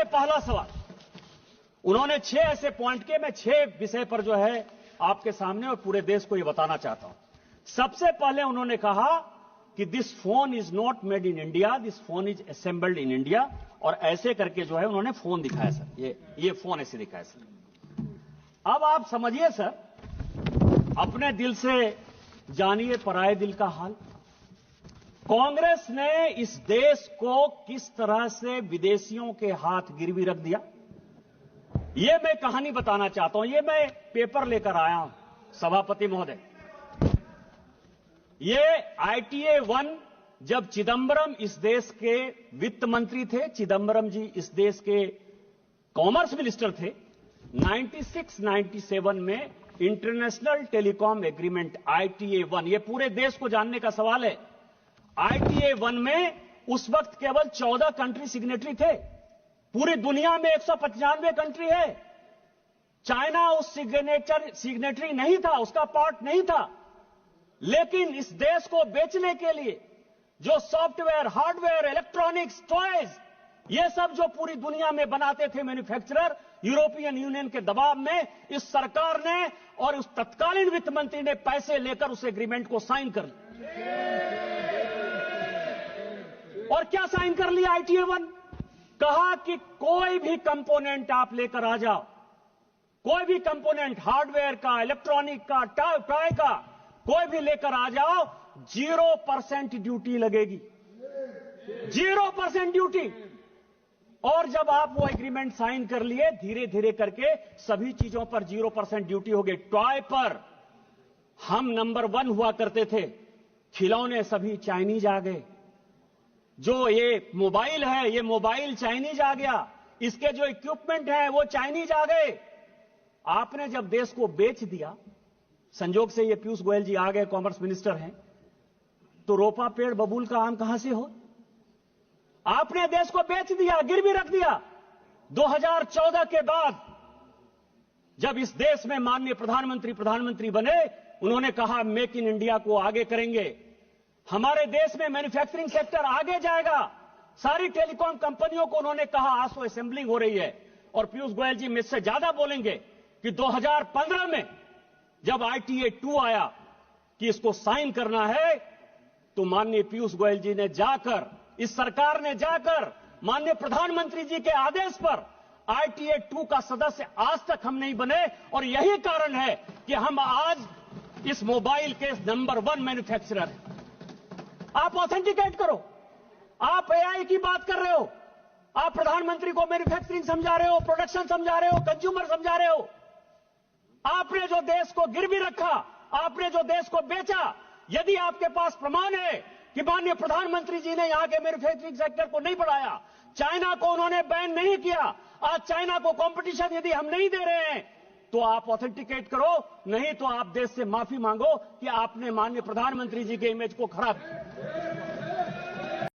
सबसे पहला सवाल, उन्होंने 6 ऐसे पॉइंट किए, मैं 6 विषय पर जो है आपके सामने और पूरे देश को यह बताना चाहता हूं। सबसे पहले उन्होंने कहा कि this phone is not made in India, this phone is assembled in India, और ऐसे करके जो है उन्होंने फोन दिखाया सर, ये फोन ऐसे दिखाया सर। अब आप समझिए सर, अपने दिल से जानिए पराये दिल का हाल। कांग्रेस ने इस देश को किस तरह से विदेशियों के हाथ गिरवी रख दिया, यह मैं कहानी बताना चाहता हूं। यह मैं पेपर लेकर आया हूं सभापति महोदय। ये ITA 1, जब चिदंबरम इस देश के वित्त मंत्री थे, चिदंबरम जी इस देश के कॉमर्स मिनिस्टर थे, 96-97 में इंटरनेशनल टेलीकॉम एग्रीमेंट ITA 1, ये पूरे देश को जानने का सवाल है। ITA 1 में उस वक्त केवल 14 कंट्री सिग्नेटरी थे, पूरी दुनिया में 195 कंट्री है। चाइना उस सिग्नेटरी नहीं था, उसका पार्ट नहीं था। लेकिन इस देश को बेचने के लिए जो सॉफ्टवेयर, हार्डवेयर, इलेक्ट्रॉनिक्स, टॉयज, ये सब जो पूरी दुनिया में बनाते थे मैन्युफैक्चरर, यूरोपियन यूनियन के दबाव में इस सरकार ने और उस तत्कालीन वित्त मंत्री ने पैसे लेकर उस एग्रीमेंट को साइन कर लिया। और क्या साइन कर लिया ITA 1? कहा कि कोई भी कंपोनेंट आप लेकर आ जाओ, कोई भी कंपोनेंट हार्डवेयर का, इलेक्ट्रॉनिक का, टॉय का, कोई भी लेकर आ जाओ, 0% ड्यूटी लगेगी, 0% ड्यूटी। और जब आप वो एग्रीमेंट साइन कर लिए, धीरे धीरे करके सभी चीजों पर 0% ड्यूटी हो गई। टॉय पर हम नंबर 1 हुआ करते थे, खिलौने सभी चाइनीज आ गए। जो ये मोबाइल है, ये मोबाइल चाइनीज आ गया, इसके जो इक्विपमेंट है वो चाइनीज आ गए। आपने जब देश को बेच दिया, संजोग से ये पीयूष गोयल जी आ गए, कॉमर्स मिनिस्टर हैं, तो रोपा पेड़ बबूल का आम कहां से हो? आपने देश को बेच दिया, गिरवी रख दिया। 2014 के बाद जब इस देश में माननीय प्रधानमंत्री बने, उन्होंने कहा मेक इन इंडिया को आगे करेंगे, हमारे देश में मैन्युफैक्चरिंग सेक्टर आगे जाएगा। सारी टेलीकॉम कंपनियों को उन्होंने कहा आज तो असेंबलिंग हो रही है, और पीयूष गोयल जी मुझसे ज्यादा बोलेंगे कि 2015 में जब ITA 2 आया कि इसको साइन करना है, तो माननीय पीयूष गोयल जी ने जाकर, इस सरकार ने जाकर माननीय प्रधानमंत्री जी के आदेश पर ITA 2 का सदस्य आज तक हम नहीं बने। और यही कारण है कि हम आज इस मोबाइल के नंबर 1 मैन्युफैक्चरर हैं। आप ऑथेंटिकेट करो, आप AI की बात कर रहे हो, आप प्रधानमंत्री को मैन्युफैक्चरिंग समझा रहे हो, प्रोडक्शन समझा रहे हो, कंज्यूमर समझा रहे हो। आपने जो देश को गिरवी रखा, आपने जो देश को बेचा, यदि आपके पास प्रमाण है कि माननीय प्रधानमंत्री जी ने यहां के मैन्युफैक्चरिंग सेक्टर को नहीं बढ़ाया, चाइना को उन्होंने बैन नहीं किया, आज चाइना को कंपटीशन यदि हम नहीं दे रहे हैं, तो आप ऑथेंटिकेट करो, नहीं तो आप देश से माफी मांगो कि आपने माननीय प्रधानमंत्री जी के इमेज को खराब किया।